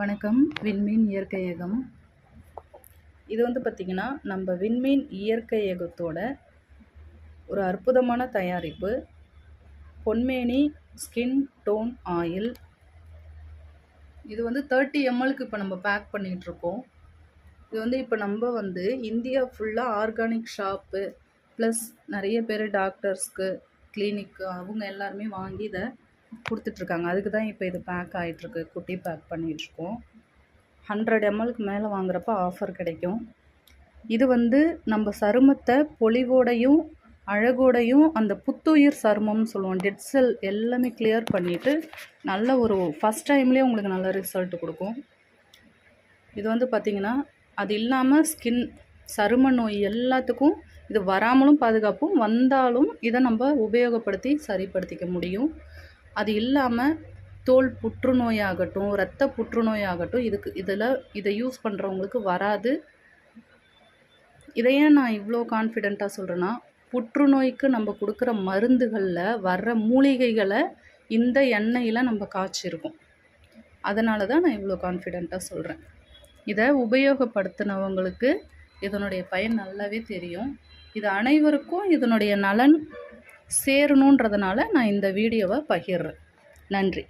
வணக்கம். விண்மீன் இயற்கையகம். இது பார்த்திங்கன்னா நம்ம விண்மீன் இயற்கையகத்தோட ஒரு அற்புதமான தயாரிப்பு பொன்மேனி ஸ்கின் டோன் ஆயில். இது 30 mlக்கு இப்போ நம்ம பேக் பண்ணிகிட்ருக்கோம். இது இப்போ நம்ம இந்தியா ஃபுல்லாக ஆர்கானிக் ஷாப்பு ப்ளஸ் நிறைய பேர் டாக்டர்ஸ்க்கு கிளினிக்கு அவங்க எல்லாருமே வாங்கி இதை கொடுத்துட்ருக்காங்க. அதுக்கு தான் இப்போ இது பேக் ஆகிட்டுருக்கு. குட்டி பேக் பண்ணிகிட்ருக்கோம். 100 mlக்கு மேலே வாங்குறப்ப ஆஃபர் கிடைக்கும். இது நம்ம சருமத்தை பொலிவோடையும் அழகோடையும் அந்த புத்துயிர் சருமம்னு சொல்லுவோம், டெட் செல் எல்லாமே கிளியர் பண்ணிவிட்டு நல்ல ஒரு ஃபஸ்ட் டைம்லேயே உங்களுக்கு நல்ல ரிசல்ட் கொடுக்கும். இது பார்த்திங்கன்னா அது இல்லாமல் ஸ்கின் சரும நோய் எல்லாத்துக்கும் இது வராமலும் பாதுகாப்பும், வந்தாலும் இதை நம்ம உபயோகப்படுத்தி சரிப்படுத்திக்க முடியும். அது இல்லாமல் தோல் புற்றுநோயாகட்டும், இரத்த புற்றுநோயாகட்டும் இதை யூஸ் பண்ணுறவங்களுக்கு வராது. இதையே நான் இவ்வளோ கான்ஃபிடெண்ட்டாக சொல்கிறேன்னா, புற்றுநோய்க்கு நம்ம கொடுக்குற மருந்துகளில் வர்ற மூலிகைகளை இந்த எண்ணெயில் நம்ம காய்ச்சிருக்கோம். அதனால தான் நான் இவ்வளோ கான்ஃபிடெண்ட்டாக சொல்கிறேன். இதை உபயோகப்படுத்தினவங்களுக்கு இதனுடைய பயன் நல்லாவே தெரியும். இது அனைவருக்கும் இதனுடைய நலன் சேரணுன்றதுனால நான் இந்த வீடியோவை பகிர்றேன். நன்றி.